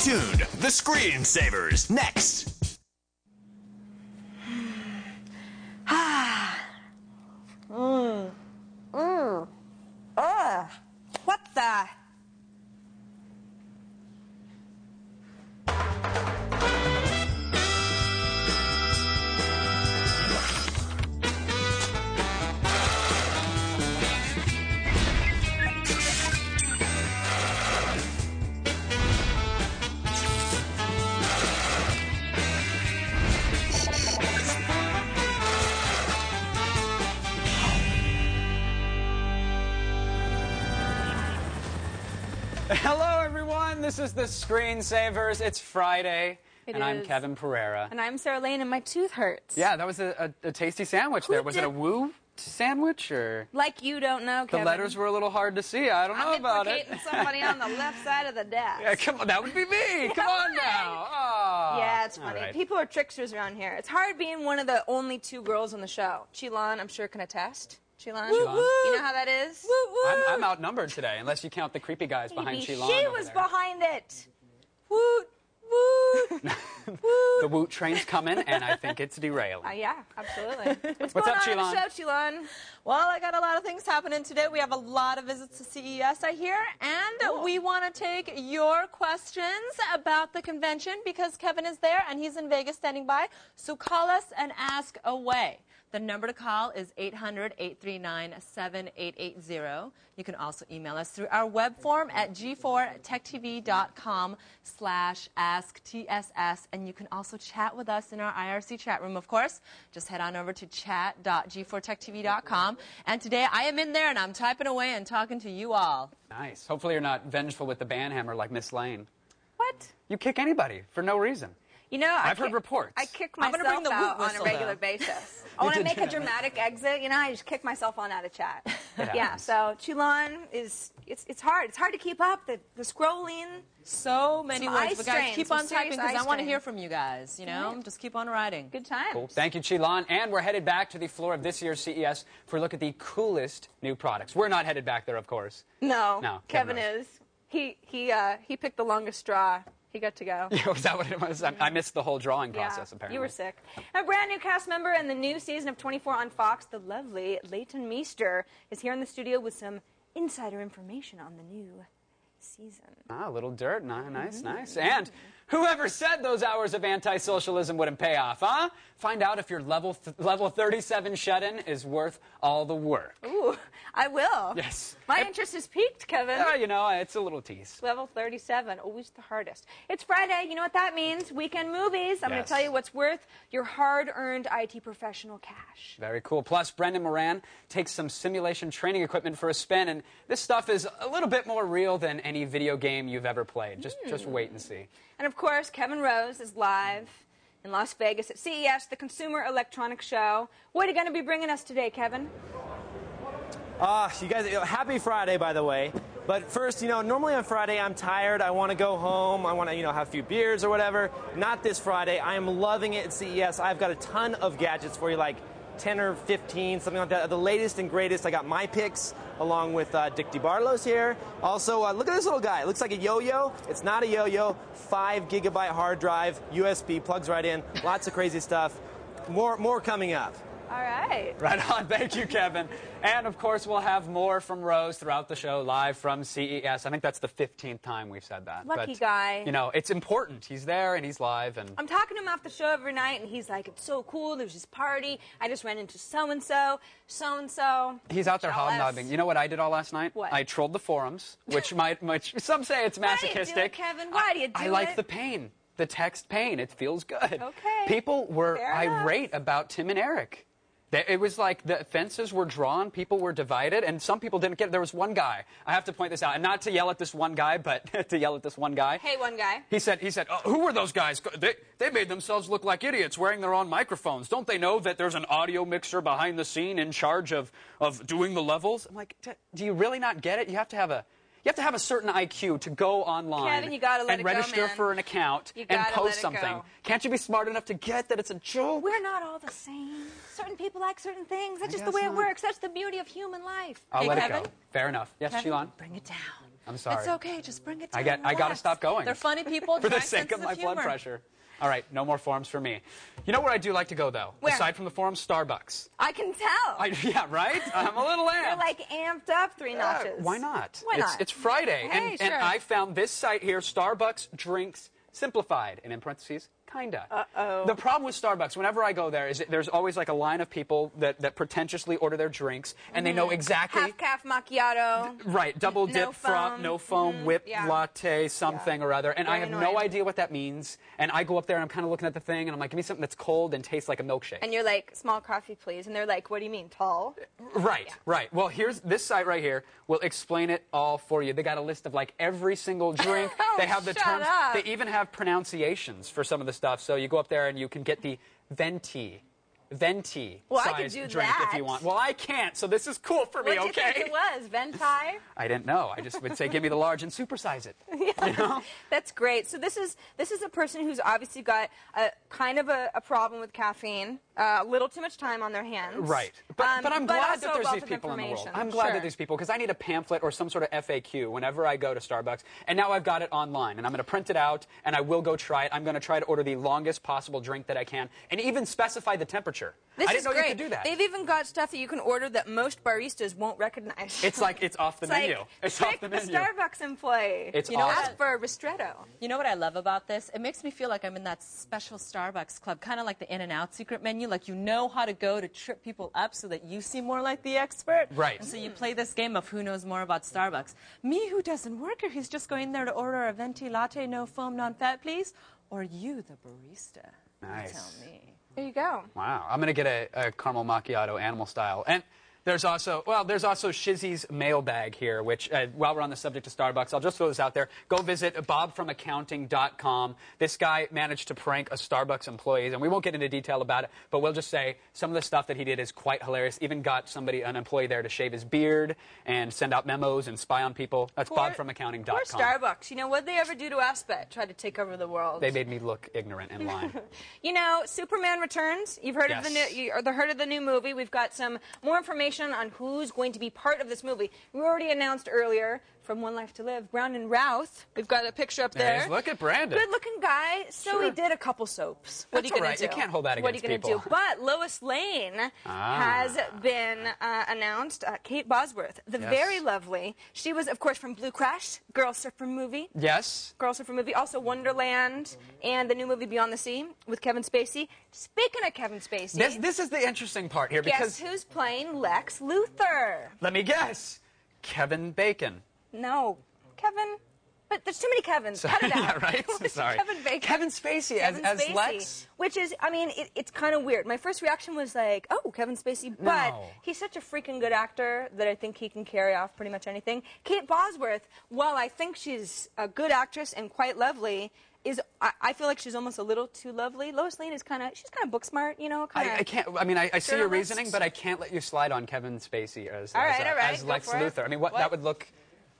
tuned. The ScreenSavers, next. What the? Hello, everyone. This is the ScreenSavers. It's Friday, and I'm Kevin Pereira. And I'm Sarah Lane, and my tooth hurts. Yeah, that was a tasty sandwich there. Was it a woo sandwich or? Like you don't know, Kevin. The letters were a little hard to see. I don't know about it. I'm implicating somebody on the left side of the desk. Yeah, come on, that would be me. Come on now. Oh. Yeah, it's funny. Right. People are tricksters around here. It's hard being one of the only two girls on the show. Chilan, I'm sure, can attest. Chilan, you know how that is? I'm outnumbered today, unless you count the creepy guys behind Chilan. She was behind it. Woot, woot, The woot train's coming, and I think it's derailing. Yeah, absolutely. What's up, going on Chilan? on the show, Chilan? Well, I got a lot of things happening today. We have a lot of visits to CES, I hear, and we want to take your questions about the convention because Kevin is there and he's in Vegas standing by. So call us and ask away. The number to call is 800-839-7880. You can also email us through our web form at g4techtv.com/asktss, and you can also chat with us in our IRC chat room, of course. Just head on over to chat.g4techtv.com. And today I am in there and I'm typing away and talking to you all. Nice. Hopefully you're not vengeful with the banhammer like Miss Lane. What? You kick anybody for no reason. You know, I've heard reports. I kick I'm gonna myself bring the out woot on a whistle, regular though. basis. I want to make a dramatic exit. You know, I just kick myself on out of chat. Yeah, so Chilan is, it's hard. It's hard to keep up. The scrolling. So many Some words, eye but guys, strain, keep some on serious typing because eye I want to strain. hear from you guys, you know? Right. Just keep on writing. Good times. Cool. Thank you, Chilan. And we're headed back to the floor of this year's CES for a look at the coolest new products. We're not headed back there, of course. No, Kevin Kevin is. He picked the longest straw. He got to go. Yeah, was that what it was? I missed the whole drawing process, Yeah, apparently. you were sick. A brand new cast member in the new season of 24 on Fox, the lovely Leighton Meester, is here in the studio with some insider information on the new season. Ah, a little dirt. Nice, nice. And whoever said those hours of anti-socialism wouldn't pay off, huh? Find out if your level 37 shut-in is worth all the work. Ooh, I will. Yes. My interest is piqued, Kevin. You know, it's a little tease. Level 37, always the hardest. It's Friday. You know what that means? Weekend movies. I'm going to Yes. tell you what's worth your hard-earned IT professional cash. Very cool. Plus, Brendan Moran takes some simulation training equipment for a spin, and this stuff is a little bit more real than any video game you've ever played. Just wait and see. And of course, Kevin Rose is live in Las Vegas at CES, the Consumer Electronics Show. What are you going to be bringing us today, Kevin? You guys, happy Friday, by the way. But first, normally on Friday I'm tired. I want to go home. I want to, have a few beers or whatever. Not this Friday. I am loving it at CES. I've got a ton of gadgets for you, like 10 or 15, something like that. The latest and greatest. I got my picks along with Dick DeBartolo's here. Also, look at this little guy. It looks like a yo-yo. It's not a yo-yo. 5 gigabyte hard drive, USB, plugs right in. Lots of crazy stuff. More coming up. All right. Right on. Thank you, Kevin. And, of course, we'll have more from Rose throughout the show, live from CES. I think that's the 15th time we've said that. Lucky but, guy. It's important. He's there, and he's live. And I'm talking to him after the show every night, and he's like, it's so cool. There's this party. I just ran into so-and-so, so-and-so. he's out there Jealous. hobnobbing. You know what I did all last night? What? I trolled the forums, which some say it's masochistic. Why do you do it, Kevin? Why do you do it? I like the pain. The text pain. It feels good. Okay. People were Fair irate about Tim and Eric. It was like the fences were drawn, people were divided, and some people didn't get it. There was one guy, I have to point this out, and not to yell at this one guy, but to yell at this one guy. Hey, one guy. He said, oh, who were those guys? They made themselves look like idiots wearing their own microphones. Don't they know that there's an audio mixer behind the scene in charge of doing the levels? I'm like, do you really not get it? You have to have a certain IQ to go online Kevin, you gotta let and it go, register man. for an account You and gotta post let it something. go. Can't you be smart enough to get that it's a joke? We're not all the same. Certain people like certain things. That's just the guess way it not. works. That's the beauty of human life. I'll Hey, let Kevin? it go. Fair enough. Yes, Kevin, Shilan? bring it down. I'm sorry. It's okay. Just bring it down. I got to stop going. They're funny people. For the dry sake of sense my blood humor. pressure. All right, no more forums for me. You know where I do like to go, though? Where? Aside from the forums, Starbucks. I can tell. Yeah, right? I'm a little amped. You're like amped up 3 notches. Why not? Why not? It's Friday. Hey, and sure. I found this site here, Starbucks Drinks Simplified, and in parentheses, kinda. Uh-oh. The problem with Starbucks, whenever I go there, is that there's always like a line of people that pretentiously order their drinks, and they know exactly... Half-calf macchiato. Right, double No dip, frap, foam. no foam, whipped Yeah. latte, something or other. And I Very have annoying. no idea what that means. And I go up there and I'm kind of looking at the thing and I'm like, give me something that's cold and tastes like a milkshake. And you're like, small coffee, please. And they're like, what do you mean, tall? Right, right. Well, here's this site right here will explain it all for you. They got a list of like every single drink. Oh, They have the shut terms. up. They even have pronunciations for some of the stuff. So you go up there and you can get the venti Well, I size could do drink if that. you want. Well, I can't, so this is cool for me, What do you okay? think it was? Venti? I didn't know. I just would say, give me the large and supersize it. You know? That's great. So this is a person who's obviously got a kind of a problem with caffeine, a little too much time on their hands. Right. But I'm glad also that there's a these wealth of people in the world. information. I'm glad Sure. that there's people, because I need a pamphlet or some sort of FAQ whenever I go to Starbucks. And now I've got it online, and I'm going to print it out, and I will go try it. I'm going to try to order the longest possible drink that I can, and even specify the temperature. This I didn't is know great. you could do that. They've even got stuff that you can order that most baristas won't recognize. It's like it's off the It's menu. like, It's trick off the the menu. Starbucks employee. It's Ask awesome. for a ristretto. You know what I love about this? It makes me feel like I'm in that special Starbucks club, kind of like the In-N-Out secret menu. Like you know how to go to trip people up so that you seem more like the expert. Right. And so you play this game of who knows more about Starbucks. Me, who doesn't work here, who's just going there to order a venti latte, no foam, non-fat, please? Or you, the barista? Nice. Tell me. There you go. Wow. I'm going to get a caramel macchiato animal style. And there's also Shizzy's Mailbag here, which, while we're on the subject of Starbucks, I'll just throw this out there. Go visit bobfromaccounting.com. This guy managed to prank a Starbucks employee, and we won't get into detail about it, but we'll just say some of the stuff that he did is quite hilarious. Even got an employee there to shave his beard and send out memos and spy on people. That's bobfromaccounting.com. Poor Starbucks. You know, what did they ever do to us but try to take over the world? They made me look ignorant in line. You know, Superman Returns. You've heard Yes. of heard of the new movie. We've got some more information on who's going to be part of this movie. We already announced earlier from One Life to Live, Brandon Routh. We've got a picture up there. There he is. Look at Brandon. Good-looking guy. So Sure. he did a couple soaps. What That's are you all going right. to do? You can't hold that What are you against gonna people. do? But Lois Lane has been announced. Kate Bosworth, the Yes. very lovely. She was, of course, from Blue Crash, Girl Surfer movie. Yes. Girl Surfer movie, also Wonderland, and the new movie Beyond the Sea with Kevin Spacey. Speaking of Kevin Spacey, This is the interesting part here, because guess who's playing Lex Luthor? let me guess. Kevin Bacon. No, Kevin. But there's too many Kevins. Cut it out. Yeah, right? It's Sorry. Kevin Bacon. Kevin Spacey Kevin as Spacey, Lex? which is, I mean, it's kind of weird. My first reaction was like, oh, Kevin Spacey, but No. he's such a freaking good actor that I think he can carry off pretty much anything. Kate Bosworth, while I think she's a good actress and quite lovely, I feel like she's almost a little too lovely. Lois Lane is she's kind of book smart, you know. I can't. I mean, I see your journalist. reasoning, but I can't let you slide on Kevin Spacey as All right, as go Lex for it. Luthor. I mean, that would look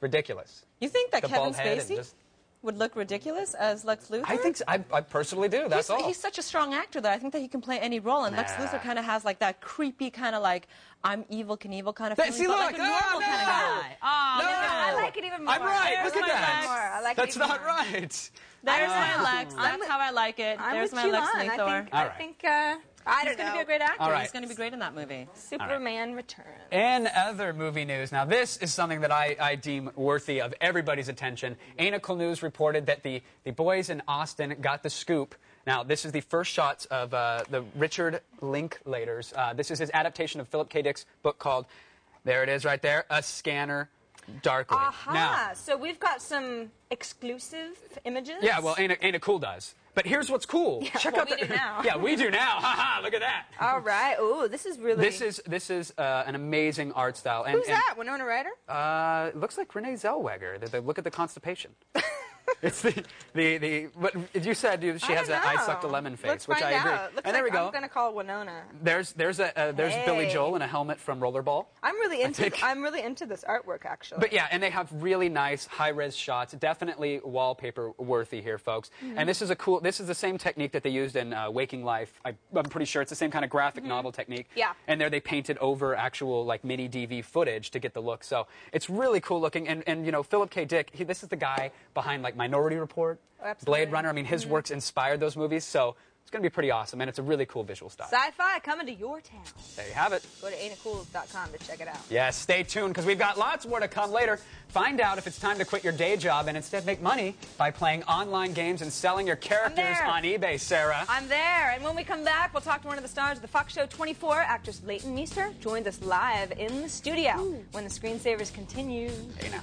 ridiculous. You think that The Kevin bald head and Spacey just- would look ridiculous as Lex Luthor? I think so. I personally do. That's all. He's such a strong actor that I think that he can play any role, and Lex Nah. Luthor kind of has like that creepy kind of like I'm evil Knievel kind of But feeling, see, but look, like a normal no! kind of guy. Oh, No! I like it even more. I'm right. I Look like at it that. even more. I like That's it even not more. right. There's my Lex. I'm That's with- how I like it. I'm There's with my you Lex on. Luthor. All I think I don't He's going to know. be a great actor. All right. He's going to be great in that movie. Superman Returns. In other movie news, now this is something that I deem worthy of everybody's attention. Anacle News reported that the boys in Austin got the scoop. Now, this is the first shots of the Richard Linklaters. This is his adaptation of Philip K. Dick's book called, there it is right there, A Scanner Darkly. Aha! Now, So we've got some exclusive images. yeah, well, Ain't It Cool does. But here's what's cool. Check well, out we do now. Yeah, we do now. Ha ha! Look at that. All right. Ooh, this is really. This is an amazing art style. And, Who's that? Winona Ryder? It looks like Renee Zellweger. Look at the constipation. It's what you said she has an I sucked a lemon face, Let's which find I agree. out. Looks And there like we go. I'm going to call Winona. There's Billy Joel in a helmet from Rollerball. I'm really into this artwork, actually. But yeah, and they have really nice high-res shots. Definitely wallpaper worthy here, folks. And this is the same technique that they used in Waking Life. I'm pretty sure it's the same kind of graphic novel technique. Yeah. And there they painted over actual like mini DV footage to get the look. So it's really cool looking. And you know, Philip K. Dick, this is the guy behind like Minority Report, Blade Runner. I mean, his works inspired those movies. So it's going to be pretty awesome, and it's a really cool visual style. Sci-fi coming to your town. There you have it. Go to ain'titcool.com to check it out. Yes, stay tuned, because we've got lots more to come later. Find out if it's time to quit your day job and instead make money by playing online games and selling your characters on eBay, Sarah. I'm there. And when we come back, we'll talk to one of the stars of the Fox Show 24, actress Leighton Meester, joins us live in the studio when the Screensavers continue. Hey now.